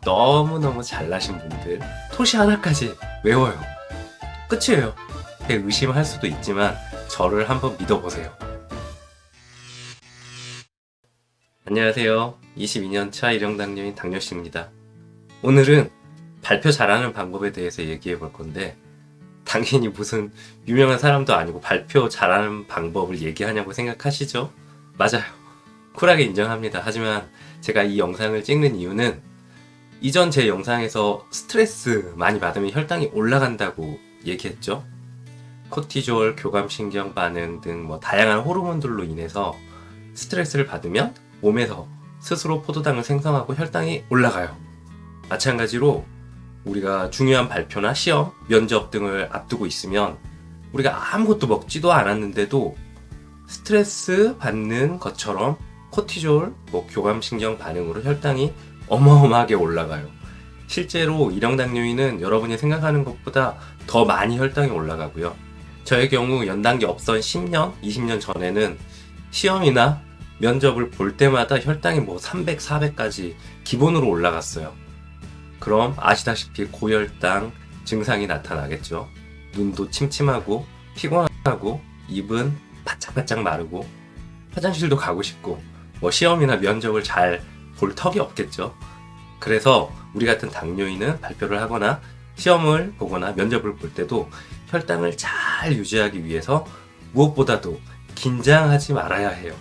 너무너무 잘나신 분들 토시 하나까지 외워요. 끝이에요. 의심할 수도 있지만 저를 한번 믿어보세요. 안녕하세요. 22년차 일형당뇨인 당뇨씨입니다. 오늘은 발표 잘하는 방법에 대해서 얘기해 볼 건데, 당연히 무슨 유명한 사람도 아니고 발표 잘하는 방법을 얘기하냐고 생각하시죠? 맞아요. 쿨하게 인정합니다. 하지만 제가 이 영상을 찍는 이유는 이전 제 영상에서 스트레스 많이 받으면 혈당이 올라간다고 얘기했죠. 코티졸, 교감신경 반응 등 다양한 호르몬들로 인해서 스트레스를 받으면 몸에서 스스로 포도당을 생성하고 혈당이 올라가요. 마찬가지로 우리가 중요한 발표나 시험, 면접 등을 앞두고 있으면 우리가 아무것도 먹지도 않았는데도 스트레스 받는 것처럼 코티졸, 교감신경 반응으로 혈당이 어마어마하게 올라가요. 실제로 일형당뇨인은 여러분이 생각하는 것보다 더 많이 혈당이 올라가고요. 저의 경우 연단기 업선 10년, 20년 전에는 시험이나 면접을 볼 때마다 혈당이 300, 400까지 기본으로 올라갔어요. 그럼 아시다시피 고혈당 증상이 나타나겠죠. 눈도 침침하고 피곤하고 입은 바짝바짝 마르고 화장실도 가고 싶고 시험이나 면접을 잘 볼 턱이 없겠죠. 그래서 우리 같은 당뇨인은 발표를 하거나 시험을 보거나 면접을 볼 때도 혈당을 잘 유지하기 위해서 무엇보다도 긴장하지 말아야 해요.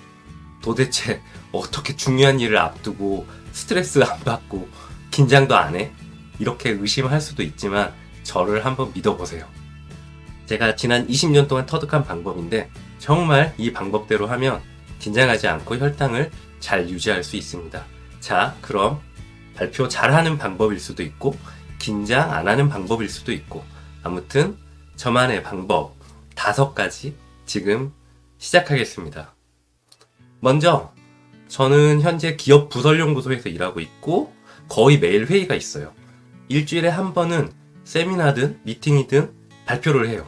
도대체 어떻게 중요한 일을 앞두고 스트레스 안 받고 긴장도 안 해? 이렇게 의심할 수도 있지만 저를 한번 믿어보세요. 제가 지난 20년 동안 터득한 방법인데 정말 이 방법대로 하면 긴장하지 않고 혈당을 잘 유지할 수 있습니다. 자, 그럼 발표 잘하는 방법일 수도 있고 긴장 안 하는 방법일 수도 있고 아무튼 저만의 방법 5가지 지금 시작하겠습니다. 먼저 저는 현재 기업 부설연구소에서 일하고 있고 거의 매일 회의가 있어요. 일주일에 한 번은 세미나든 미팅이든 발표를 해요.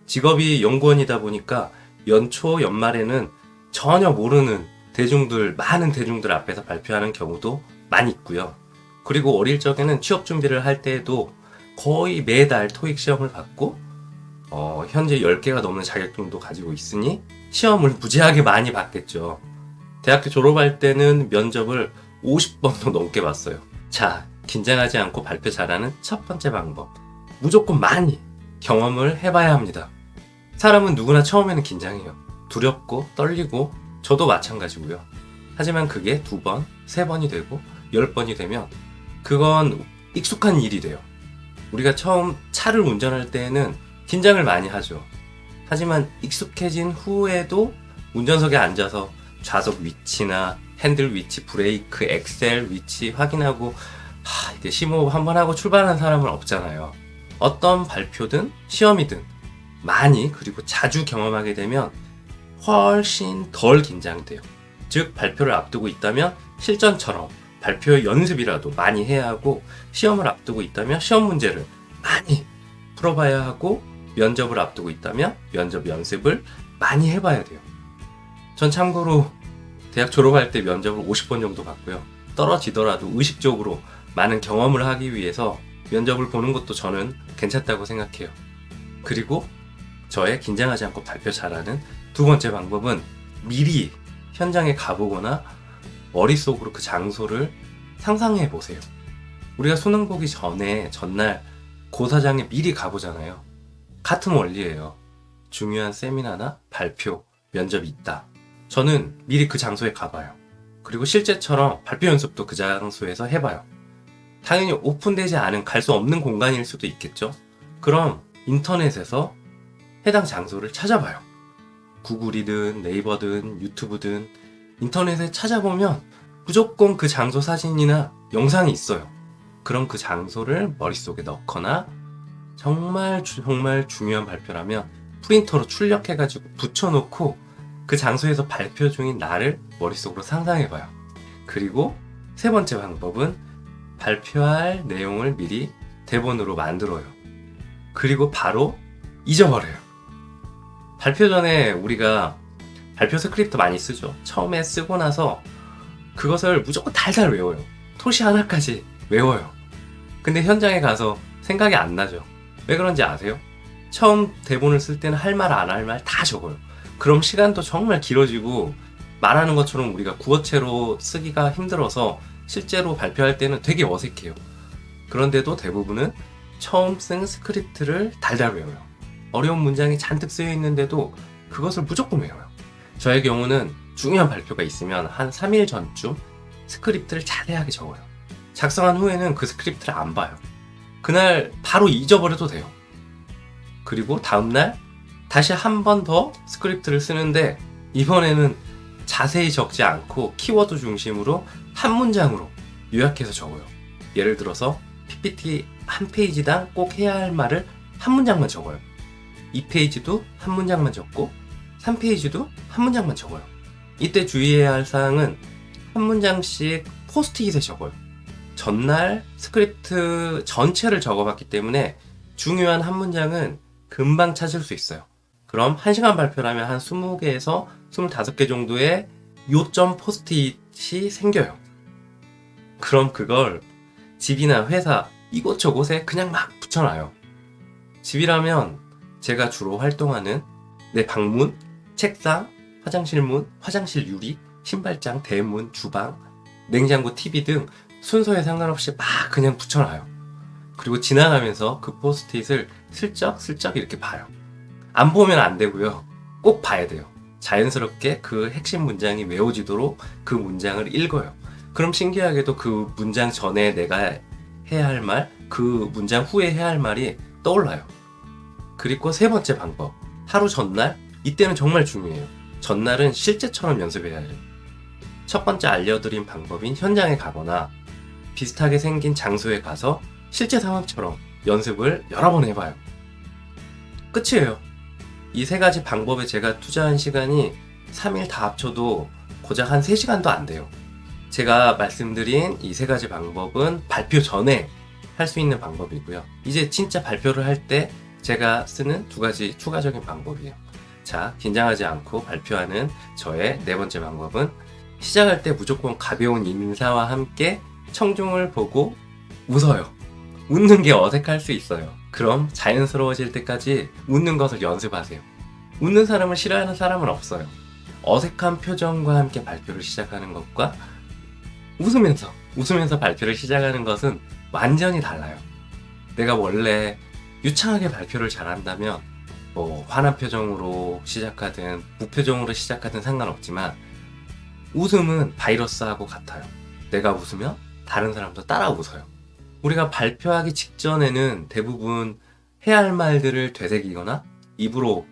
직업이 연구원이다 보니까 연초 연말에는 전혀 모르는 많은 대중들 앞에서 발표하는 경우도 많이 있고요. 그리고 어릴 적에는 취업 준비를 할 때에도 거의 매달 토익 시험을 받고 현재 10개가 넘는 자격증도 가지고 있으니 시험을 무지하게 많이 봤겠죠. 대학교 졸업할 때는 면접을 50번도 넘게 봤어요. 자, 긴장하지 않고 발표 잘하는 첫 번째 방법. 무조건 많이 경험을 해봐야 합니다. 사람은 누구나 처음에는 긴장해요. 두렵고 떨리고 저도 마찬가지고요. 하지만 그게 2번, 3번이 되고 10번이 되면 그건 익숙한 일이 돼요. 우리가 처음 차를 운전할 때에는 긴장을 많이 하죠. 하지만 익숙해진 후에도 운전석에 앉아서 좌석 위치나 핸들 위치, 브레이크, 엑셀 위치 확인하고 이제 심호흡 한번 하고 출발하는 사람은 없잖아요. 어떤 발표든 시험이든 많이 그리고 자주 경험하게 되면 훨씬 덜 긴장돼요. 즉 발표를 앞두고 있다면 실전처럼 발표 연습이라도 많이 해야 하고 시험을 앞두고 있다면 시험 문제를 많이 풀어봐야 하고 면접을 앞두고 있다면 면접 연습을 많이 해봐야 돼요. 전 참고로 대학 졸업할 때 면접을 50번 정도 봤고요. 떨어지더라도 의식적으로 많은 경험을 하기 위해서 면접을 보는 것도 저는 괜찮다고 생각해요. 그리고 저의 긴장하지 않고 발표 잘하는 2번째 방법은 미리 현장에 가보거나 머릿속으로 그 장소를 상상해 보세요. 우리가 수능 보기 전에 전날 고사장에 미리 가보잖아요. 같은 원리예요. 중요한 세미나나 발표, 면접이 있다. 저는 미리 그 장소에 가봐요. 그리고 실제처럼 발표 연습도 그 장소에서 해봐요. 당연히 오픈되지 않은 갈 수 없는 공간일 수도 있겠죠. 그럼 인터넷에서 해당 장소를 찾아봐요. 구글이든 네이버든 유튜브든 인터넷에 찾아보면 무조건 그 장소 사진이나 영상이 있어요. 그럼 그 장소를 머릿속에 넣거나 정말 중요한 발표라면 프린터로 출력해가지고 붙여놓고 그 장소에서 발표 중인 나를 머릿속으로 상상해봐요. 그리고 3번째 방법은 발표할 내용을 미리 대본으로 만들어요. 그리고 바로 잊어버려요. 발표 전에 우리가 발표 스크립트 많이 쓰죠. 처음에 쓰고 나서 그것을 무조건 달달 외워요. 토시 하나까지 외워요. 근데 현장에 가서 생각이 안 나죠. 왜 그런지 아세요? 처음 대본을 쓸 때는 할 말 안 할 말 다 적어요. 그럼 시간도 정말 길어지고 말하는 것처럼 우리가 구어체로 쓰기가 힘들어서 실제로 발표할 때는 되게 어색해요. 그런데도 대부분은 처음 쓴 스크립트를 달달 외워요. 어려운 문장이 잔뜩 쓰여 있는데도 그것을 무조건 외워요. 저의 경우는 중요한 발표가 있으면 한 3일 전쯤 스크립트를 자세하게 적어요. 작성한 후에는 그 스크립트를 안 봐요. 그날 바로 잊어버려도 돼요. 그리고 다음날 다시 한 번 더 스크립트를 쓰는데 이번에는 자세히 적지 않고 키워드 중심으로 한 문장으로 요약해서 적어요. 예를 들어서 PPT 한 페이지당 꼭 해야 할 말을 한 문장만 적어요. 2페이지도 한 문장만 적고 3페이지도 한 문장만 적어요. 이때 주의해야 할 사항은 한 문장씩 포스트잇에 적어요. 전날 스크립트 전체를 적어봤기 때문에 중요한 한 문장은 금방 찾을 수 있어요. 그럼 1시간 발표라면 한 20개에서 25개 정도의 요점 포스트잇이 생겨요. 그럼 그걸 집이나 회사 이곳저곳에 그냥 막 붙여놔요. 집이라면 제가 주로 활동하는 내 방문, 책상, 화장실 문, 화장실 유리, 신발장, 대문, 주방, 냉장고, TV 등 순서에 상관없이 막 그냥 붙여놔요. 그리고 지나가면서 그 포스트잇을 슬쩍슬쩍 이렇게 봐요. 안 보면 안 되고요. 꼭 봐야 돼요. 자연스럽게 그 핵심 문장이 외워지도록 그 문장을 읽어요. 그럼 신기하게도 그 문장 전에 내가 해야 할 말, 그 문장 후에 해야 할 말이 떠올라요. 그리고 세 번째 방법. 하루 전날? 이때는 정말 중요해요. 전날은 실제처럼 연습해야 해요. 첫 번째 알려드린 방법인 현장에 가거나 비슷하게 생긴 장소에 가서 실제 상황처럼 연습을 여러 번 해봐요. 끝이에요. 이 세 가지 방법에 제가 투자한 시간이 3일 다 합쳐도 고작 한 3시간도 안 돼요. 제가 말씀드린 이 세 가지 방법은 발표 전에 할 수 있는 방법이고요. 이제 진짜 발표를 할 때 제가 쓰는 2가지 추가적인 방법이에요. 자, 긴장하지 않고 발표하는 저의 4번째 방법은 시작할 때 무조건 가벼운 인사와 함께 청중을 보고 웃어요. 웃는 게 어색할 수 있어요. 그럼 자연스러워질 때까지 웃는 것을 연습하세요. 웃는 사람을 싫어하는 사람은 없어요. 어색한 표정과 함께 발표를 시작하는 것과 웃으면서 발표를 시작하는 것은 완전히 달라요. 내가 원래 유창하게 발표를 잘한다면 화난 표정으로 시작하든 무표정으로 시작하든 상관없지만 웃음은 바이러스하고 같아요. 내가 웃으면 다른 사람도 따라 웃어요. 우리가 발표하기 직전에는 대부분 해야 할 말들을 되새기거나 입으로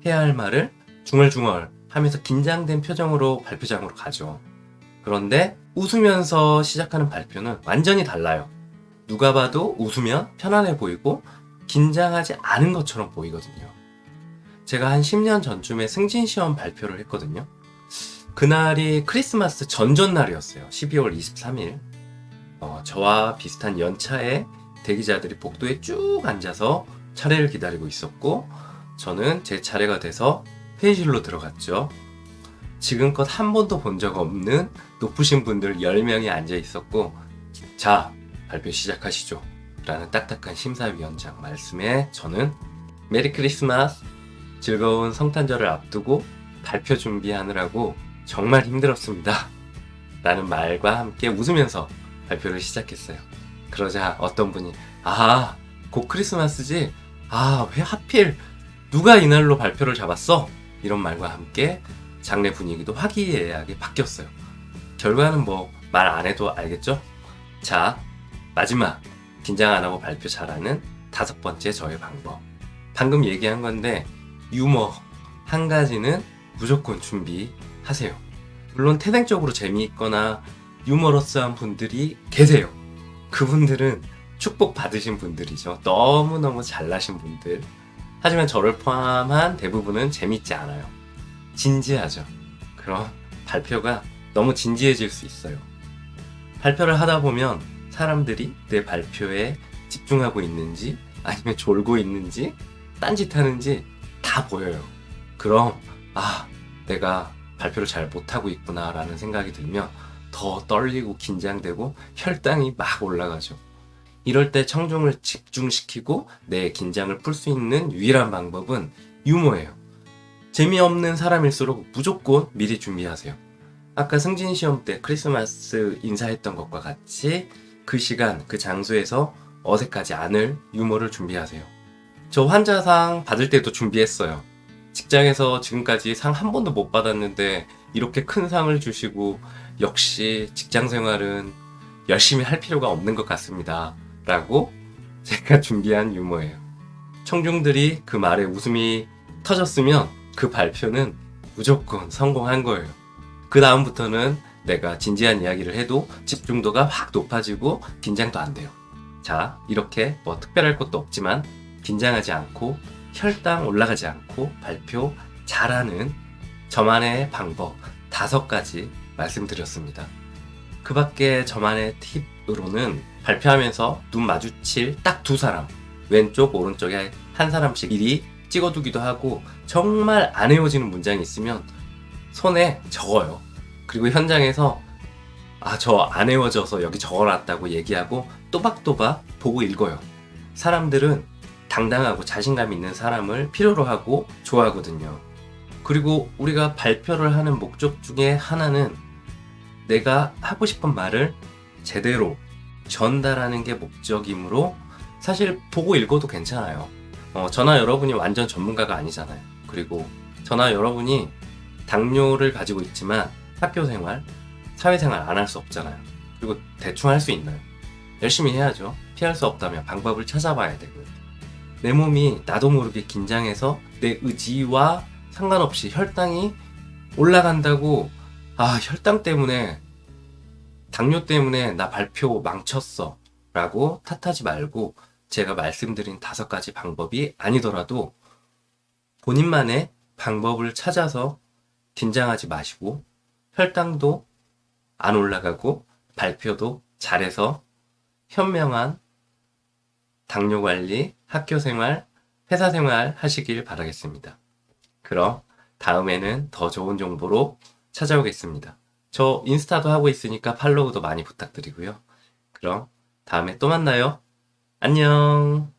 해야 할 말을 중얼중얼 하면서 긴장된 표정으로 발표장으로 가죠. 그런데 웃으면서 시작하는 발표는 완전히 달라요. 누가 봐도 웃으면 편안해 보이고 긴장하지 않은 것처럼 보이거든요. 제가 한 10년 전쯤에 승진시험 발표를 했거든요. 그날이 크리스마스 전전날이었어요. 12월 23일. 저와 비슷한 연차에 대기자들이 복도에 쭉 앉아서 차례를 기다리고 있었고 저는 제 차례가 돼서 회의실로 들어갔죠. 지금껏 한 번도 본 적 없는 높으신 분들 10명이 앉아 있었고 자, 발표 시작하시죠 라는 딱딱한 심사위원장 말씀에 저는 메리 크리스마스, 즐거운 성탄절을 앞두고 발표 준비하느라고 정말 힘들었습니다 라는 말과 함께 웃으면서 발표를 시작했어요. 그러자 어떤 분이 곧 크리스마스지? 왜 하필 누가 이날로 발표를 잡았어? 이런 말과 함께 장례 분위기도 화기애애하게 바뀌었어요. 결과는 말 안 해도 알겠죠? 자, 마지막 긴장 안 하고 발표 잘하는 5번째 저의 방법. 방금 얘기한 건데 유머 한 가지는 무조건 준비하세요. 물론 태생적으로 재미있거나 유머러스한 분들이 계세요. 그분들은 축복 받으신 분들이죠. 너무너무 잘나신 분들. 하지만 저를 포함한 대부분은 재밌지 않아요. 진지하죠. 그럼 발표가 너무 진지해질 수 있어요. 발표를 하다 보면 사람들이 내 발표에 집중하고 있는지 아니면 졸고 있는지 딴짓하는지 다 보여요. 그럼 내가 발표를 잘 못하고 있구나 라는 생각이 들면 더 떨리고 긴장되고 혈당이 막 올라가죠. 이럴 때 청중을 집중시키고 내 긴장을 풀 수 있는 유일한 방법은 유머예요. 재미없는 사람일수록 무조건 미리 준비하세요. 아까 승진 시험 때 크리스마스 인사했던 것과 같이 그 시간, 그 장소에서 어색하지 않을 유머를 준비하세요. 저 환자상 받을 때도 준비했어요. 직장에서 지금까지 상 한 번도 못 받았는데 이렇게 큰 상을 주시고 역시 직장 생활은 열심히 할 필요가 없는 것 같습니다. 라고 제가 준비한 유머예요. 청중들이 그 말에 웃음이 터졌으면 그 발표는 무조건 성공한 거예요. 그 다음부터는 내가 진지한 이야기를 해도 집중도가 확 높아지고 긴장도 안 돼요. 자, 이렇게 뭐 특별할 것도 없지만 긴장하지 않고 혈당 올라가지 않고 발표 잘하는 저만의 방법 5가지 말씀드렸습니다. 그 밖에 저만의 팁으로는 발표하면서 눈 마주칠 딱 2사람, 왼쪽 오른쪽에 한 사람씩 미리 찍어두기도 하고, 정말 안 외워지는 문장이 있으면 손에 적어요. 그리고 현장에서 저 안 외워져서 여기 적어놨다고 얘기하고 또박또박 보고 읽어요. 사람들은 당당하고 자신감 있는 사람을 필요로 하고 좋아하거든요. 그리고 우리가 발표를 하는 목적 중에 하나는 내가 하고 싶은 말을 제대로 전달하는 게 목적이므로 사실 보고 읽어도 괜찮아요. 저나 여러분이 완전 전문가가 아니잖아요. 그리고 저나 여러분이 당뇨를 가지고 있지만 학교생활, 사회생활 안 할 수 없잖아요. 그리고 대충 할 수 있나요? 열심히 해야죠. 피할 수 없다면 방법을 찾아봐야 되고요. 내 몸이 나도 모르게 긴장해서 내 의지와 상관없이 혈당이 올라간다고 혈당 때문에, 당뇨 때문에 나 발표 망쳤어 라고 탓하지 말고, 제가 말씀드린 5가지 방법이 아니더라도 본인만의 방법을 찾아서 긴장하지 마시고 혈당도 안 올라가고 발표도 잘해서 현명한 당뇨관리, 학교생활, 회사생활 하시길 바라겠습니다. 그럼 다음에는 더 좋은 정보로 찾아오겠습니다. 저 인스타도 하고 있으니까 팔로우도 많이 부탁드리고요. 그럼 다음에 또 만나요. 안녕.